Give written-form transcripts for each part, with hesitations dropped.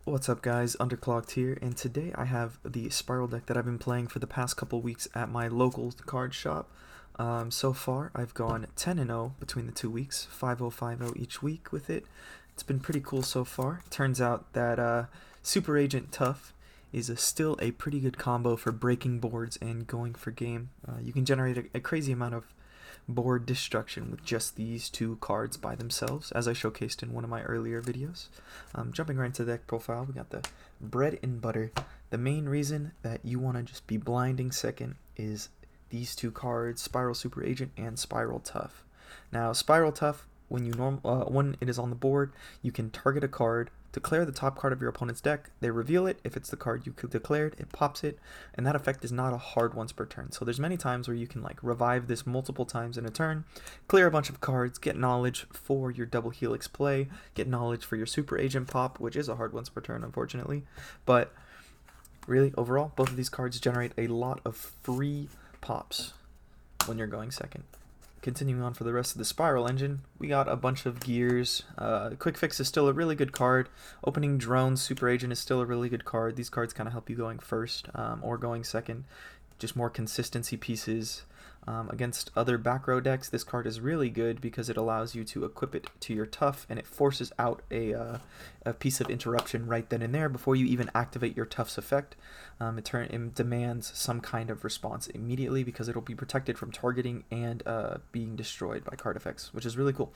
What's up guys, Underclocked here, and today I have the Spyral deck that I've been playing for the past couple weeks at my local card shop. So far I've gone 10-0 between the 2 weeks, 5-0, 5-0 each week with it. It's been pretty cool so far. Turns out that Super Agent Tough is still a pretty good combo for breaking boards and going for game. You can generate a crazy amount of board destruction with just these two cards by themselves, as I showcased in one of my earlier videos. Jumping right into the deck profile, we got the bread and butter. The main reason that you want to just be blinding second is these two cards, Spyral Super Agent and Spyral Tough. Now, Spyral Tough, when it is on the board, you can target a card, declare the top card of your opponent's deck, they reveal it. If it's the card you declared, it pops it, and that effect is not a hard once per turn. So there's many times where you can like revive this multiple times in a turn, clear a bunch of cards, get knowledge for your double helix play, get knowledge for your super agent pop, which is a hard once per turn unfortunately. But really, overall, both of these cards generate a lot of free pops when you're going second. Continuing on for the rest of the Spyral engine, we got a bunch of gears. Quick Fix is still a really good card. Opening Drones Super Agent is still a really good card. These cards kind of help you going first or going second. Just more consistency pieces. Against other back row decks, this card is really good because it allows you to equip it to your Tough, and it forces out a piece of interruption right then and there before you even activate your Tough's effect. It demands some kind of response immediately because it'll be protected from targeting and being destroyed by card effects, which is really cool.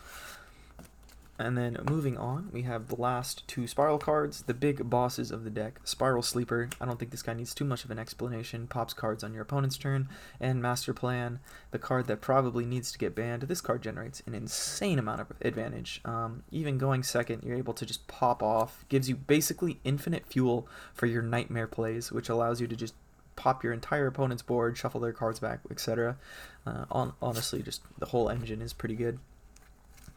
And then moving on, we have the last two Spyral cards, the big bosses of the deck. Spyral Sleeper, I don't think this guy needs too much of an explanation, pops cards on your opponent's turn, and Master Plan, the card that probably needs to get banned. This card generates an insane amount of advantage. Even going second, you're able to just pop off, gives you basically infinite fuel for your nightmare plays, which allows you to just pop your entire opponent's board, shuffle their cards back, etc. Honestly, just the whole engine is pretty good.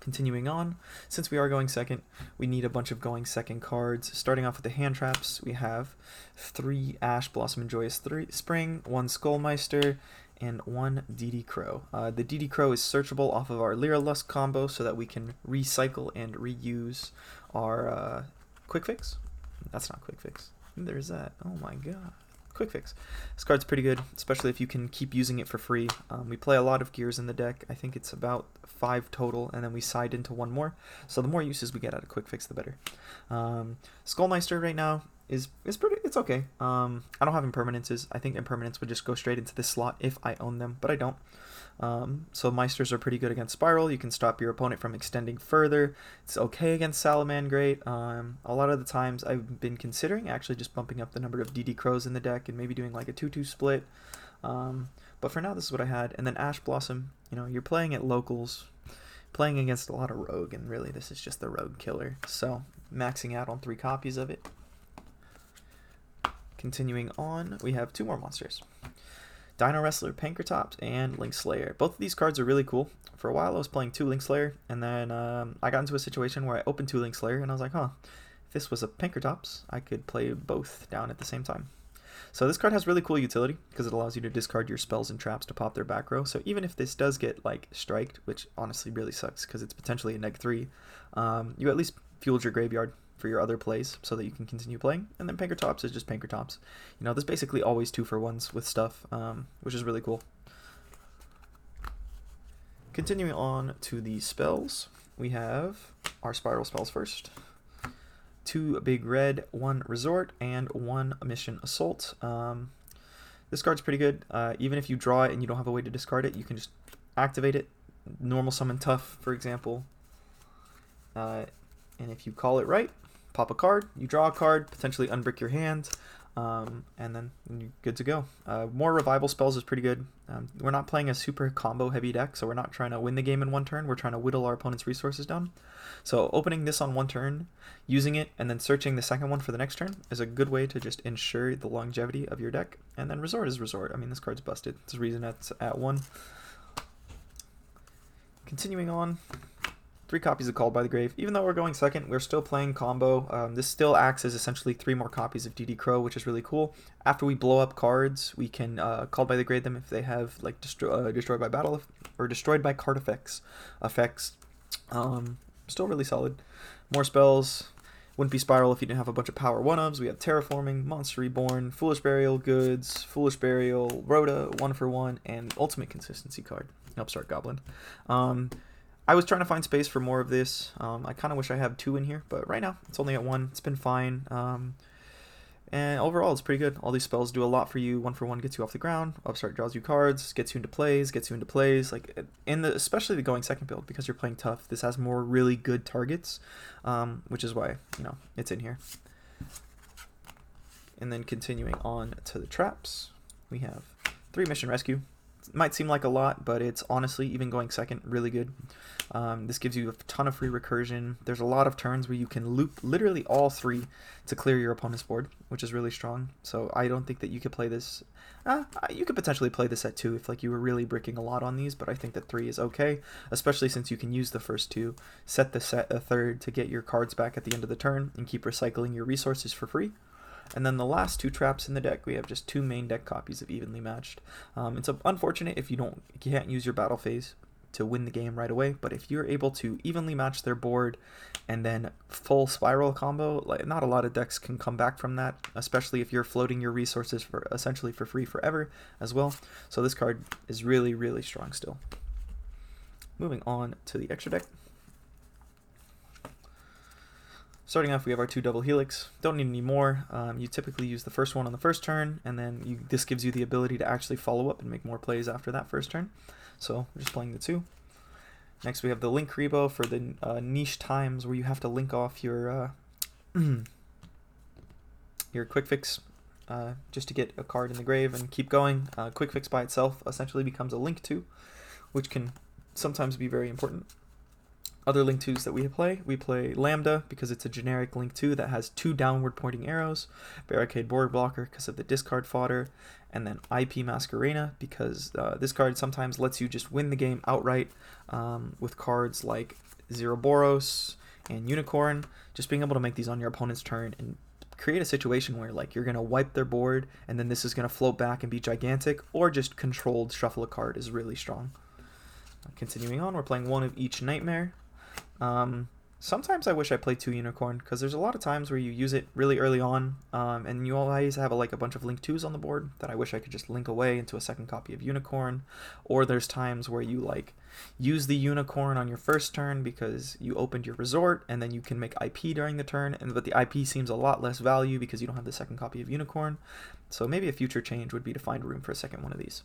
Continuing on, since we are going second, we need a bunch of going second cards. Starting off with the hand traps, we have 3 Ash Blossom and Joyous Spring, 1 Skullmeister, and 1 DD Crow. The DD Crow is searchable off of our Lyra Lust combo so that we can recycle and reuse our Quick Fix. That's not Quick Fix. There's that. Oh my god. Quick Fix. This card's pretty good, especially if you can keep using it for free. We play a lot of gears in the deck. I think it's about 5 total, and then we side into 1 more. So the more uses we get out of Quick Fix, the better. Skullmeister right now is pretty. It's okay. I don't have impermanences. I think impermanence would just go straight into this slot if I own them, but I don't. So Meisters are pretty good against Spyral. You can stop your opponent from extending further. It's okay against Salamangrate. A lot of the times I've been considering actually just bumping up the number of DD Crows in the deck and maybe doing like a 2-2 split. But for now, this is what I had. And then Ash Blossom, you know, you're playing at locals, playing against a lot of rogue, and really this is just the rogue killer. So maxing out on 3 copies of it. Continuing on, we have 2 more monsters. Dino Wrestler, Pankratops, and Link Slayer. Both of these cards are really cool. For a while I was playing 2 Link Slayer, and then I got into a situation where I opened 2 Link Slayer, and I was like, huh, if this was a Pankratops, I could play both down at the same time. So this card has really cool utility, because it allows you to discard your spells and traps to pop their back row. So even if this does get, like, striked, which honestly really sucks, because it's potentially a neg-3, you at least fueled your graveyard for your other plays so that you can continue playing. And then Pankratops is just Pankratops. You know, there's basically always 2-for-1s with stuff, which is really cool. Continuing on to the spells, we have our Spyral spells first. 2 Big Red, 1 Resort, and 1 Mission Assault. This card's pretty good. Even if you draw it and you don't have a way to discard it, you can just activate it. Normal Summon Tough, for example. And if you call it right, pop a card, you draw a card, potentially unbrick your hand, and then you're good to go. More revival spells is pretty good. We're not playing a super combo heavy deck, so we're not trying to win the game in 1 turn. We're trying to whittle our opponent's resources down. So opening this on 1 turn, using it, and then searching the second one for the next turn is a good way to just ensure the longevity of your deck. And then Resort is Resort. I mean, this card's busted. There's a reason it's at 1. Continuing on, 3 copies of Called by the Grave. Even though we're going second, we're still playing combo. This still acts as essentially 3 more copies of DD Crow, which is really cool. After we blow up cards, we can Called by the Grave them if they have like destroyed by battle or destroyed by card effects. Still really solid. More spells. Wouldn't be Spyral if you didn't have a bunch of power 1-ofs. We have Terraforming, Monster Reborn, Foolish Burial, Goods, Foolish Burial, Rhoda, 1-for-1, and Ultimate Consistency card, Upstart Goblin. I was trying to find space for more of this. I kind of wish I had 2 in here, but right now it's only at 1. It's been fine. And overall, it's pretty good. All these spells do a lot for you. 1-for-1 gets you off the ground. Upstart draws you cards, gets you into plays. Like especially the going second build, because you're playing tough. This has more really good targets, which is why it's in here. And then continuing on to the traps, we have 3 mission rescue. It might seem like a lot, but it's honestly, even going second, really good. This gives you a ton of free recursion. There's a lot of turns where you can loop literally all 3 to clear your opponent's board, which is really strong. So I don't think that you could play this. You could potentially play this at 2 if like you were really bricking a lot on these, but I think that 3 is okay, especially since you can use the first 2, set the set a third to get your cards back at the end of the turn, and keep recycling your resources for free. And then the last 2 traps in the deck, we have just 2 main deck copies of Evenly Matched. It's unfortunate if you can't use your battle phase to win the game right away, but if you're able to evenly match their board and then full Spyral combo, like not a lot of decks can come back from that, especially if you're floating your resources for essentially for free forever as well. So this card is really, really strong still. Moving on to the extra deck. Starting off, we have our 2 double helix. Don't need any more. You typically use the first one on the first turn, and then this gives you the ability to actually follow up and make more plays after that first turn. So we're just playing the 2. Next, we have the Link Rebo for the niche times where you have to link off your quick fix just to get a card in the grave and keep going. Quick fix by itself essentially becomes a link 2, which can sometimes be very important. Other link 2s that we play Lambda because it's a generic link 2 that has 2 downward pointing arrows, Barricade Board Blocker because of the discard fodder, and then IP Masquerena because this card sometimes lets you just win the game outright with cards like Zeroboros and Unicorn. Just being able to make these on your opponent's turn and create a situation where like you're going to wipe their board and then this is going to float back and be gigantic, or just controlled shuffle a card is really strong. Continuing on, we're playing 1 of each Nightmare. Sometimes I wish I played 2 Unicorn, because there's a lot of times where you use it really early on, and you always have a bunch of link 2s on the board that I wish I could just link away into a second copy of Unicorn. Or there's times where you use the Unicorn on your first turn because you opened your resort, and then you can make IP during the turn, but the IP seems a lot less value because you don't have the second copy of Unicorn. So maybe a future change would be to find room for a second one of these.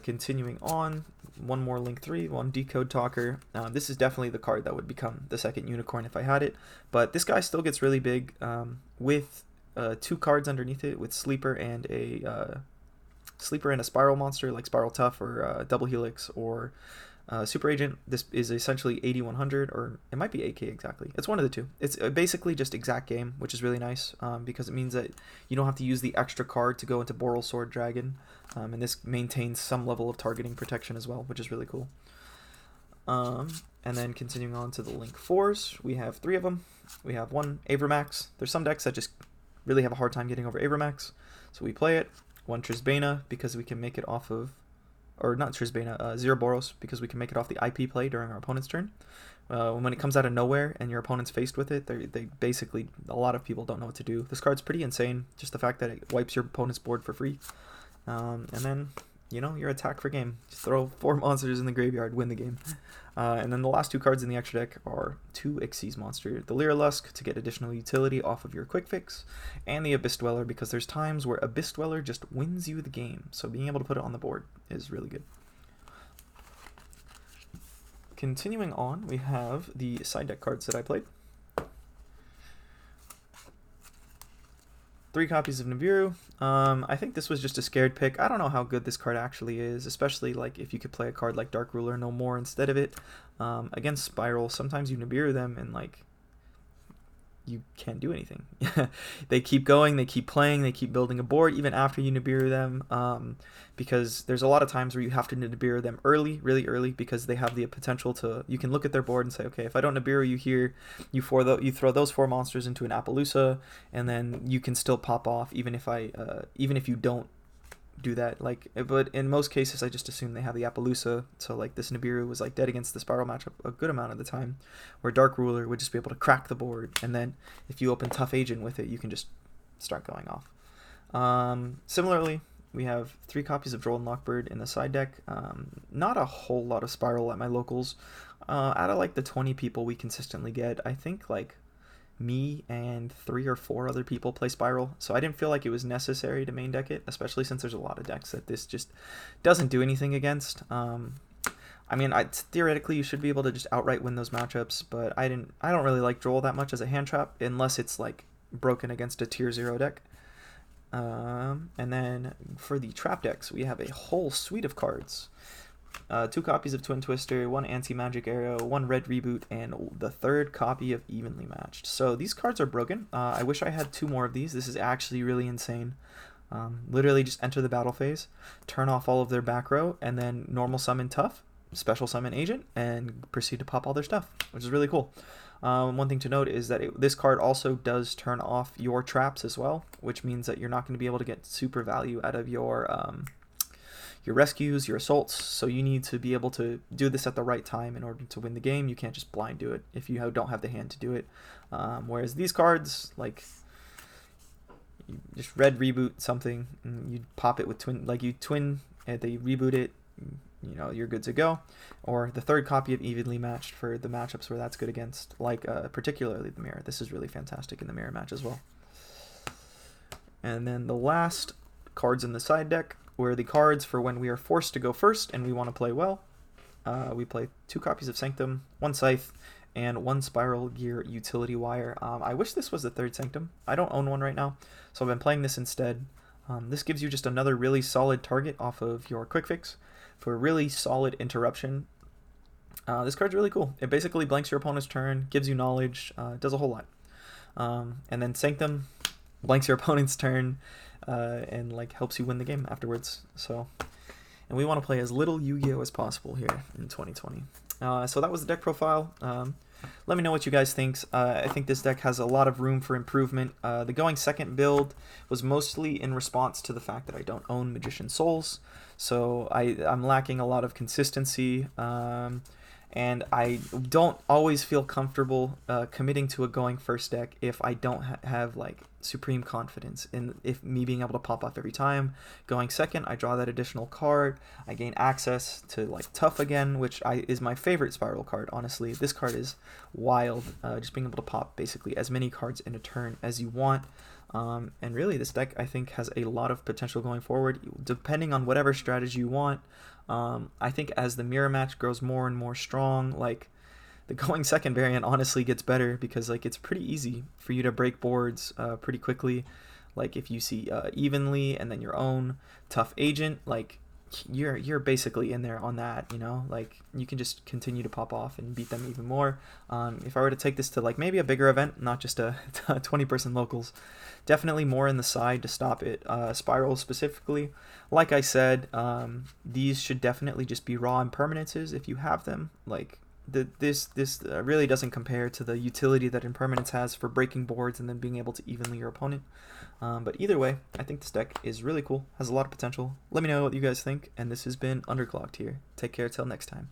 Continuing on, 1 more Link 3, 1 Decode Talker. This is definitely the card that would become the second Unicorn if I had it, but this guy still gets really big with 2 cards underneath it, with Sleeper and a Spyral monster like Spyral Tough or Double Helix or Super Agent. This is essentially 8100, or it might be AK exactly. It's one of the 2. It's basically just exact game, which is really nice because it means that you don't have to use the extra card to go into Boral Sword Dragon, and this maintains some level of targeting protection as well, which is really cool. And then continuing on to the Link 4s, we have 3 of them. We have 1 Avramax. There's some decks that just really have a hard time getting over Avramax, so we play it. 1 Trisbana because we can make it off of, or not Trisbana, Zeroboros because we can make it off the IP play during our opponent's turn. When it comes out of nowhere and your opponent's faced with it, they basically, a lot of people don't know what to do. This card's pretty insane, just the fact that it wipes your opponent's board for free. And then, your attack for game. Just throw 4 monsters in the graveyard, win the game. And then the last 2 cards in the extra deck are 2 Xyz monster. The Lyrilusk to get additional utility off of your quick fix, and the Abyss Dweller because there's times where Abyss Dweller just wins you the game. So being able to put it on the board is really good. Continuing on, we have the side deck cards that I played. 3 copies of Nibiru. I think this was just a scared pick. I don't know how good this card actually is, especially if you could play a card like Dark Ruler no more instead of it. Against Spyral, sometimes you Nibiru them and you can't do anything. They keep going, they keep playing, they keep building a board even after you Nibiru them, because there's a lot of times where you have to Nibiru them early, really early, because they have the potential to, you can look at their board and say, okay, if I don't Nibiru you here, you throw those 4 monsters into an Appaloosa, and then you can still pop off even if you don't do that. Like, but in most cases, I just assume they have the Appaloosa. So like this Nibiru was like dead against the Spyral matchup a good amount of the time, where Dark Ruler would just be able to crack the board, and then if you open Tough Agent with it, you can just start going off. Similarly, we have 3 copies of Droll and Lockbird in the side deck. Not a whole lot of Spyral at my locals. Out of like the 20 people we consistently get, I think like me and 3 or 4 other people play Spyral, so I didn't feel like it was necessary to main deck it, especially since there's a lot of decks that this just doesn't do anything against. I mean, theoretically you should be able to just outright win those matchups, but I don't really like Droll that much as a hand trap unless it's like broken against a tier 0 deck. And then for the trap decks, we have a whole suite of cards. 2 copies of Twin Twister, 1 Anti-Magic Arrow, 1 Red Reboot, and the 3rd copy of Evenly Matched. So these cards are broken. I wish I had 2 more of these. This is actually really insane. Literally just enter the battle phase, turn off all of their back row, and then normal summon Tough, special summon Agent, and proceed to pop all their stuff, which is really cool. One thing to note is that this card also does turn off your traps as well, which means that you're not going to be able to get super value out of your rescues, your assaults, so you need to be able to do this at the right time in order to win the game. You can't just blind do it if you don't have the hand to do it. Whereas these cards, like, you just red reboot something, and you pop it with twin, like you twin, and they reboot it, you know, you're good to go. Or the 3rd copy of Evenly Matched for the matchups where that's good against, like particularly the Mirror. This is really fantastic in the Mirror match as well. And then the last cards in the side deck were the cards for when we are forced to go first and we want to play well. We play 2 copies of Sanctum, 1 Scythe, and 1 Spiral Gear Utility Wire. I wish this was the 3rd Sanctum. I don't own one right now, so I've been playing this instead. This gives you just another really solid target off of your Quick Fix for a really solid interruption. This card's really cool. It basically blanks your opponent's turn, gives you knowledge, does a whole lot. And then Sanctum blanks your opponent's turn, and like helps you win the game afterwards. So, and we want to play as little Yu-Gi-Oh as possible here in 2020. So that was the deck profile. Let me know what you guys think. I think this deck has a lot of room for improvement. The going second build was mostly in response to the fact that I don't own Magician Souls, so I'm lacking a lot of consistency. And I don't always feel comfortable committing to a going first deck if I don't have like supreme confidence in me being able to pop off every time. Going second, I draw that additional card. I gain access to like Tough again, which is my favorite Spyral card. Honestly, this card is wild. Just being able to pop basically as many cards in a turn as you want. And really, this deck I think has a lot of potential going forward, depending on whatever strategy you want. I think as the mirror match grows more and more strong, like the going second variant honestly gets better because like it's pretty easy for you to break boards pretty quickly. Like if you see Evenly and then your own Tough Agent, like you're basically in there on that, you know, like you can just continue to pop off and beat them even more. If I were to take this to like maybe a bigger event, not just a 20-person locals, definitely more in the side to stop it. Spyral specifically, like I said, these should definitely just be raw impermanences if you have them. Like this really doesn't compare to the utility that impermanence has for breaking boards and then being able to evenly your opponent. But either way, I think this deck is really cool, has a lot of potential. Let me know what you guys think, and this has been Underclocked here. Take care till next time.